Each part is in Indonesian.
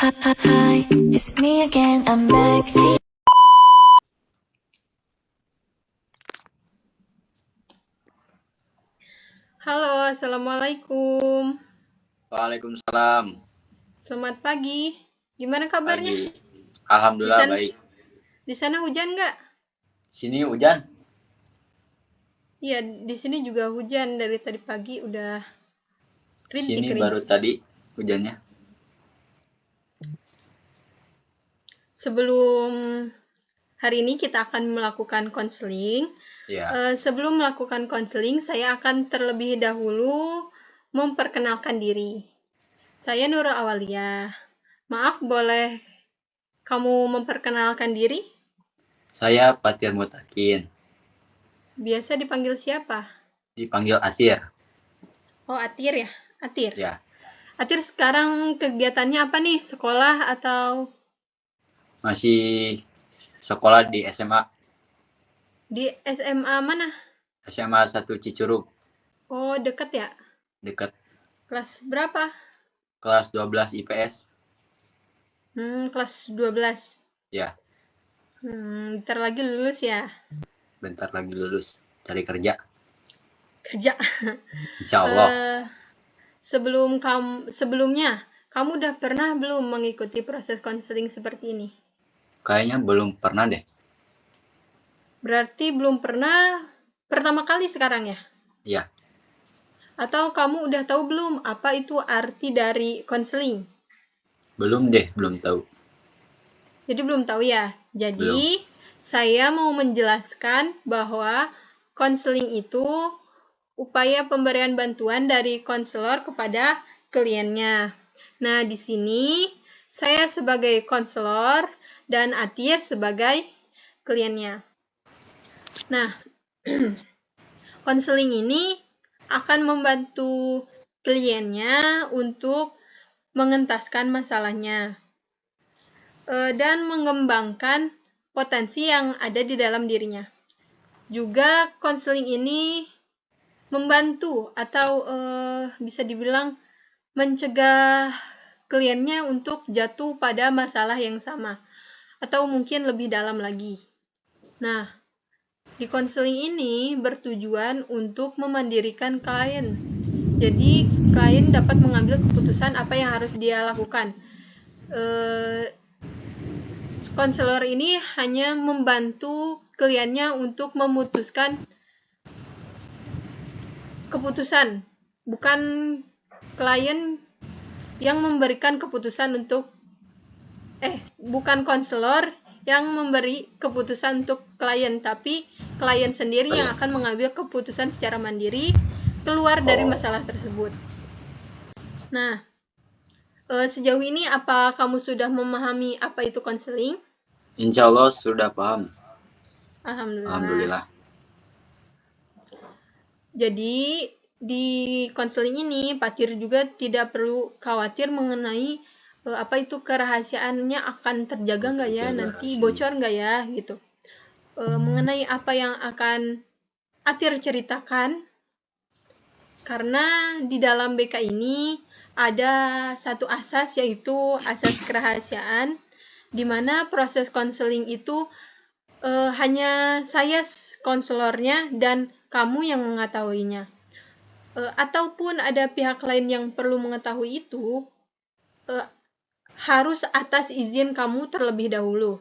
Hi, it's me again, I'm back. Halo, Assalamualaikum. Waalaikumsalam. Selamat pagi. Gimana kabarnya? Pagi. Di Alhamdulillah sana, baik. di sana hujan nggak? Sini hujan. Iya, di sini juga hujan dari tadi pagi udah Sini rintik-rintik. baru tadi hujannya. Sebelum hari ini kita akan melakukan konseling. Ya. Sebelum melakukan konseling, saya akan terlebih dahulu memperkenalkan diri. Saya Nurul Awalia. Maaf, boleh kamu memperkenalkan diri? Saya Fatir Mutakin. Biasa dipanggil siapa? Dipanggil Atir. Oh, Atir ya? Atir. Ya. Atir sekarang kegiatannya apa nih? Sekolah atau Masih sekolah di SMA. di SMA mana? SMA 1 Cicurug. Oh, deket ya? Dekat Kelas berapa? kelas 12 IPS. Kelas 12. Ya. Bentar lagi lulus ya? Bentar lagi lulus. Cari kerja. Kerja. Insya Allah. Sebelumnya, kamu udah pernah belum mengikuti proses konseling seperti ini? Kayaknya belum pernah deh. Berarti belum pernah pertama kali sekarang ya? Ya. Atau kamu udah tahu belum apa itu arti dari konseling? Belum deh, belum tahu. Jadi belum tahu ya. Jadi Belum. saya mau menjelaskan bahwa konseling itu upaya pemberian bantuan dari konselor kepada kliennya. Nah, di sini saya sebagai konselor dan Atir sebagai kliennya. Nah, konseling ini akan membantu kliennya untuk mengentaskan masalahnya dan mengembangkan potensi yang ada di dalam dirinya. Juga konseling ini membantu atau bisa dibilang mencegah kliennya untuk jatuh pada masalah yang sama atau mungkin lebih dalam lagi. Nah, di konseling ini bertujuan untuk memandirikan klien. Jadi, klien dapat mengambil keputusan apa yang harus dia lakukan. Konselor ini hanya membantu kliennya untuk memutuskan keputusan, bukan klien yang memberikan keputusan untuk bukan konselor yang memberi keputusan untuk klien, tapi klien sendiri yang akan mengambil keputusan secara mandiri keluar dari masalah tersebut. Nah, sejauh ini apa kamu sudah memahami apa itu konseling? Insya Allah sudah paham. Alhamdulillah. Jadi di konseling ini Fatir juga tidak perlu khawatir mengenai apa itu kerahasiaannya akan terjaga nggak ya, nanti bocor nggak ya gitu. Mengenai apa yang akan Atir ceritakan, karena di dalam BK ini ada satu asas, yaitu asas kerahasiaan, di mana proses konseling itu hanya saya konselornya dan kamu yang mengetahuinya. Ataupun ada pihak lain yang perlu mengetahui itu, harus atas izin kamu terlebih dahulu.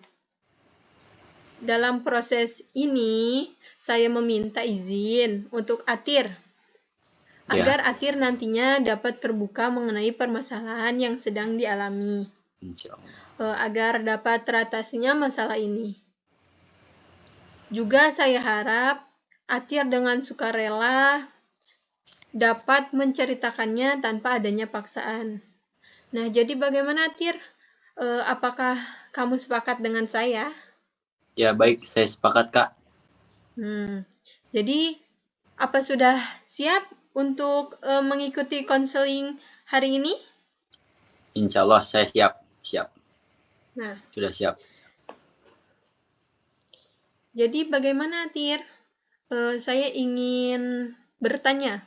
Dalam proses ini, saya meminta izin untuk Atir, agar Atir nantinya dapat terbuka mengenai permasalahan yang sedang dialami. Insya Allah. Agar dapat teratasinya masalah ini. Juga saya harap Atir dengan sukarela dapat menceritakannya tanpa adanya paksaan. Nah, jadi bagaimana Atir? Apakah kamu sepakat dengan saya? Ya baik, saya sepakat Kak. Jadi, apa sudah siap untuk mengikuti konseling hari ini? Insya Allah saya siap. Nah, sudah siap. Jadi bagaimana Tir? Saya ingin bertanya.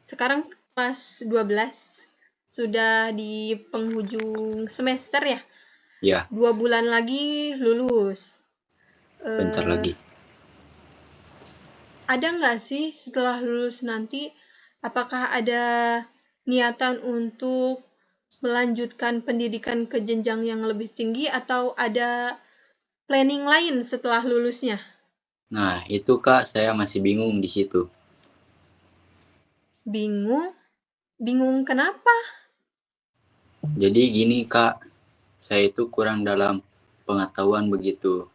Sekarang kelas 12. sudah di penghujung semester ya. Ya, 2 bulan lagi lulus. bentar lagi. Ada nggak sih setelah lulus nanti, apakah ada niatan untuk melanjutkan pendidikan ke jenjang yang lebih tinggi atau ada planning lain setelah lulusnya? Nah, itu Kak, saya masih bingung di situ. Bingung? Bingung kenapa? Jadi gini Kak, saya itu kurang dalam pengetahuan begitu.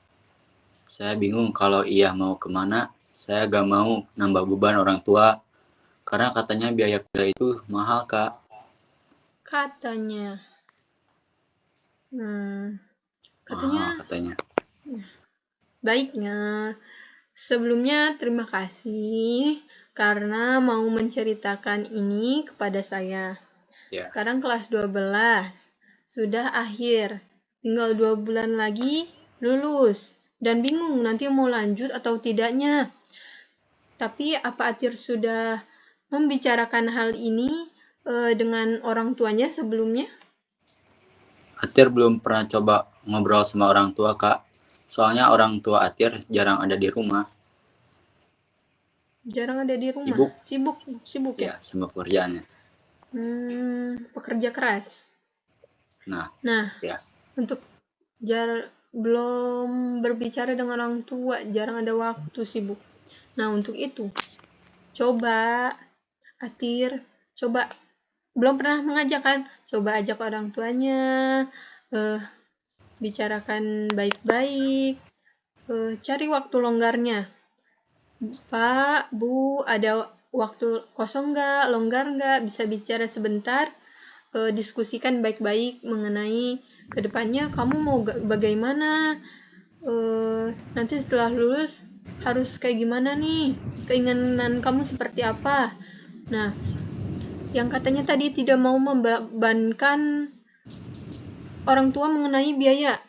Saya bingung kalau iya mau kemana. Saya gak mau nambah beban orang tua. Karena katanya biaya kuliah itu mahal Kak. Katanya. Mahal Katanya katanya. baiknya. Sebelumnya terima kasih karena mau menceritakan ini kepada saya. Ya, Sekarang kelas 12. Sudah akhir. Tinggal 2 bulan lagi lulus. Dan bingung nanti mau lanjut atau tidaknya. Tapi apa Atir sudah membicarakan hal ini dengan orang tuanya sebelumnya? Atir belum pernah coba ngobrol sama orang tua Kak. Soalnya orang tua Atir jarang ada di rumah. Jarang ada di rumah. Sibuk ya? Ya, sama pekerjaannya. Pekerja keras. Nah, Nah, ya. untuk belum berbicara dengan orang tua, jarang ada waktu, sibuk. Nah, untuk itu, coba Atir, coba belum pernah mengajak kan? Coba ajak orang tuanya, bicarakan baik-baik, cari waktu longgarnya. Pak, Bu, ada waktu kosong nggak, longgar nggak, bisa bicara sebentar, diskusikan baik-baik mengenai kedepannya kamu mau bagaimana, nanti setelah lulus harus kayak gimana nih, keinginan kamu seperti apa. Nah, yang katanya tadi tidak mau membebankan orang tua mengenai biaya.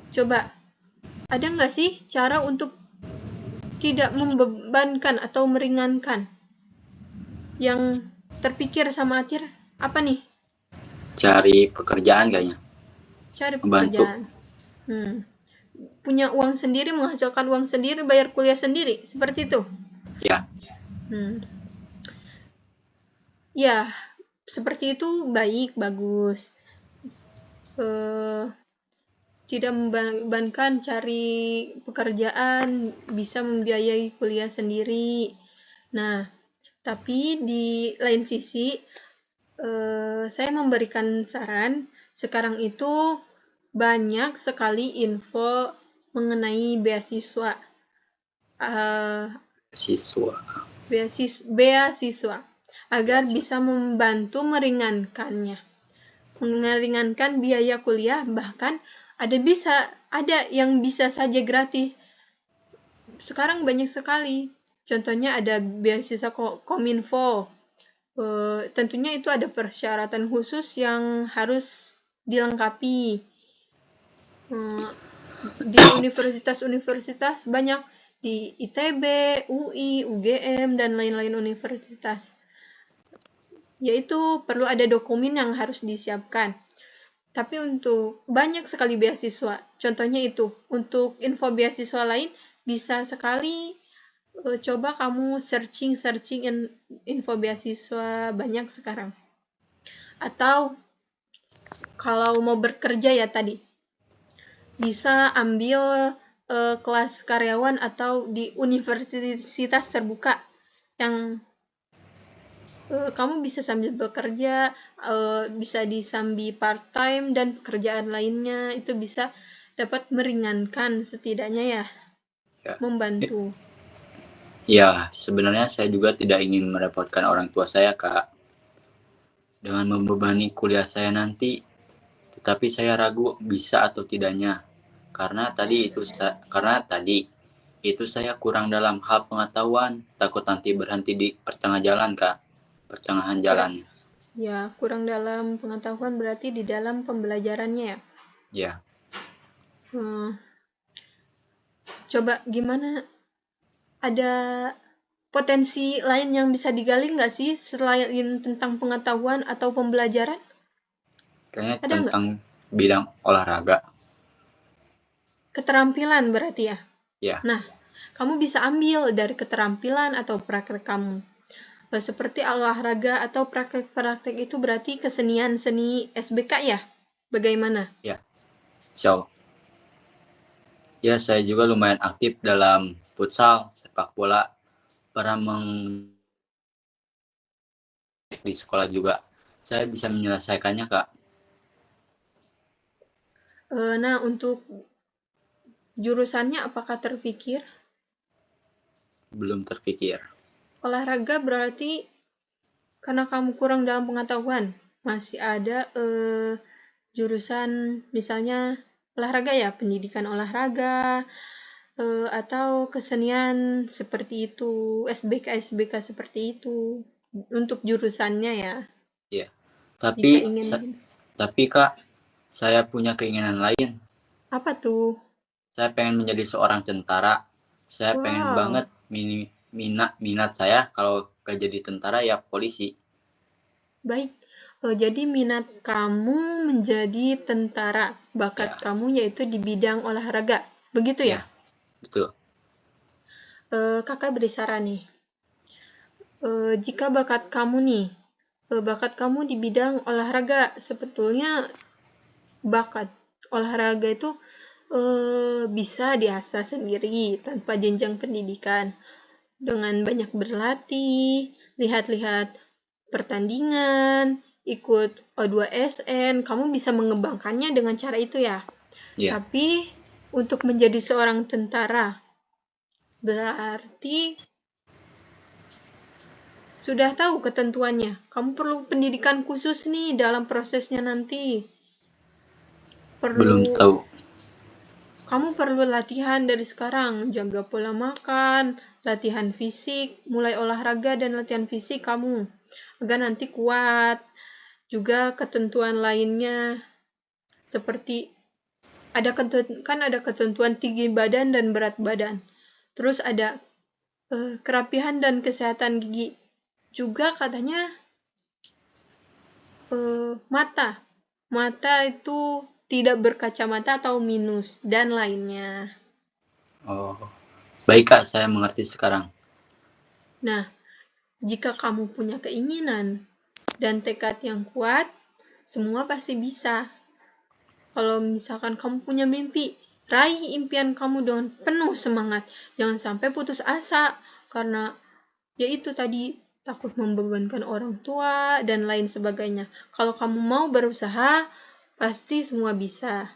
Coba, ada nggak sih cara untuk tidak membebankan atau meringankan? Yang terpikir sama Atir, apa nih? Cari pekerjaan kayaknya. Cari Membantu. pekerjaan. Punya uang sendiri, menghasilkan uang sendiri, bayar kuliah sendiri, seperti itu. Ya, Ya, seperti itu baik, bagus. Tidak membebankan cari pekerjaan, bisa membiayai kuliah sendiri. Nah, tapi di lain sisi, saya memberikan saran, sekarang itu banyak sekali info mengenai beasiswa. Beasiswa agar bisa membantu meringankan biaya kuliah, bahkan ada yang bisa saja gratis. Sekarang banyak sekali. Contohnya ada beasiswa Kominfo. Tentunya itu ada persyaratan khusus yang harus dilengkapi. Di universitas-universitas banyak, di ITB, UI, UGM, dan lain-lain universitas. Yaitu perlu ada dokumen yang harus disiapkan. Tapi untuk banyak sekali beasiswa, contohnya itu, untuk info beasiswa lain, bisa sekali coba kamu searching info beasiswa, banyak sekarang. Atau kalau mau bekerja ya tadi, bisa ambil kelas karyawan atau di universitas terbuka yang kamu bisa sambil bekerja, bisa disambi part-time dan pekerjaan lainnya, itu bisa dapat meringankan setidaknya ya, membantu. Ya, sebenarnya saya juga tidak ingin merepotkan orang tua saya, Kak. Dengan membebani kuliah saya nanti, tetapi saya ragu bisa atau tidaknya. Karena tadi itu saya kurang dalam hal pengetahuan, takut nanti berhenti di pertengahan jalannya. Ya, kurang dalam pengetahuan berarti di dalam pembelajarannya ya? Ya. Coba gimana, ada potensi lain yang bisa digali nggak sih selain tentang pengetahuan atau pembelajaran? Kayaknya Ada nggak? tentang bidang olahraga. Keterampilan berarti ya? Ya, Nah, kamu bisa ambil dari keterampilan atau praktek kamu. Seperti olahraga atau praktek-praktek itu berarti kesenian seni SBK ya? Bagaimana? ya. So, ya saya juga lumayan aktif dalam futsal, sepak bola, pernah di sekolah juga. Saya bisa menyelesaikannya, Kak. Nah, untuk jurusannya apakah terpikir? Belum terpikir. Olahraga berarti karena kamu kurang dalam pengetahuan. Masih ada jurusan misalnya olahraga ya, pendidikan olahraga, atau kesenian seperti itu, SBK seperti itu. Untuk jurusannya ya, Ya. jika Tapi ingin. tapi Kak, saya punya keinginan lain. Apa tuh? Saya pengen menjadi seorang tentara. Saya pengen Wow, banget minat saya kalau gak jadi tentara ya polisi. baik. Jadi minat kamu menjadi tentara, bakat Ya, kamu yaitu di bidang olahraga, begitu ya? ya, betul. Kakak beri saran nih. Jika bakat kamu di bidang olahraga, sebetulnya bakat olahraga itu bisa diasah sendiri tanpa jenjang pendidikan. Dengan banyak berlatih, lihat-lihat pertandingan, ikut O2SN, kamu bisa mengembangkannya dengan cara itu ya. Ya, Tapi untuk menjadi seorang tentara, berarti sudah tahu ketentuannya. Kamu perlu pendidikan khusus nih dalam prosesnya nanti. belum Perlu tahu. Kamu perlu latihan dari sekarang, jaga pola makan, latihan fisik, mulai olahraga dan latihan fisik kamu, agar nanti kuat. Juga ketentuan lainnya, seperti ada ketentuan tinggi badan dan berat badan. Terus ada kerapihan dan kesehatan gigi. Juga katanya mata itu tidak berkacamata atau minus dan lainnya. Oh, baik Kak, saya mengerti sekarang. Nah, jika kamu punya keinginan dan tekad yang kuat, semua pasti bisa. Kalau misalkan kamu punya mimpi, raih impian kamu dengan penuh semangat. Jangan sampai putus asa karena yaitu tadi takut membebankan orang tua dan lain sebagainya. Kalau kamu mau berusaha, pasti semua bisa.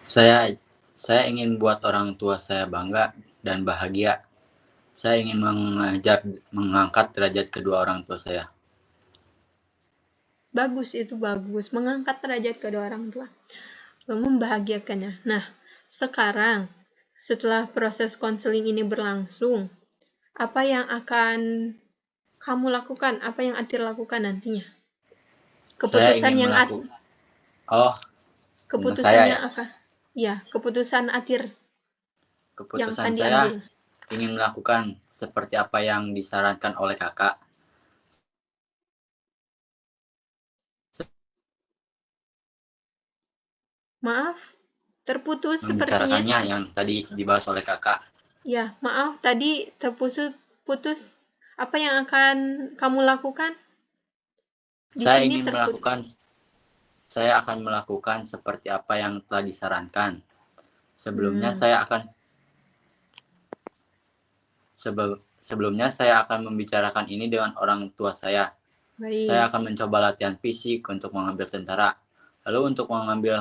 Saya ingin buat orang tua saya bangga dan bahagia. Saya ingin mengangkat derajat kedua orang tua saya. Bagus, itu bagus. Mengangkat derajat kedua orang tua. Membahagiakannya. Nah, sekarang setelah proses konseling ini berlangsung, apa yang akan kamu lakukan? Apa yang Atir lakukan nantinya? Saya Keputusan ingin yang tentang saya ya. keputusan Atir yang Keputusan akan saya diambil. ingin melakukan seperti apa yang disarankan oleh kakak. Maaf, terputus sepertinya. Membicarakannya yang tadi dibahas oleh kakak. Ya, maaf tadi terputus. Apa yang akan kamu lakukan? Di Saya sini ingin terputus. saya akan melakukan seperti apa yang telah disarankan. Sebelumnya Hmm, saya akan membicarakan ini dengan orang tua saya. Saya baik. akan mencoba latihan fisik untuk mengambil tentara. Lalu untuk mengambil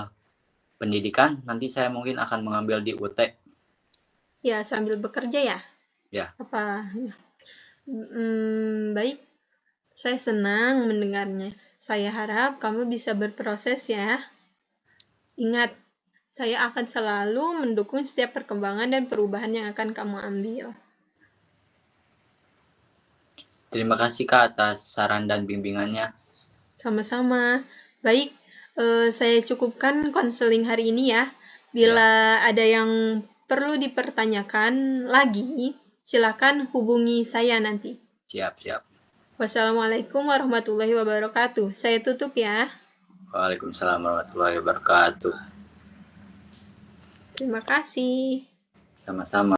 pendidikan, nanti saya mungkin akan mengambil di UT. Ya, sambil bekerja ya? Ya, Apa? Baik. Saya senang mendengarnya. Saya harap kamu bisa berproses ya. Ingat, saya akan selalu mendukung setiap perkembangan dan perubahan yang akan kamu ambil. terima kasih Kak atas saran dan bimbingannya. Sama-sama. Baik, saya cukupkan konseling hari ini ya. Ya, Bila ada yang perlu dipertanyakan lagi, silakan hubungi saya nanti. siap. Wassalamualaikum warahmatullahi wabarakatuh. Saya tutup ya. Waalaikumsalam warahmatullahi wabarakatuh. Terima kasih. Sama-sama.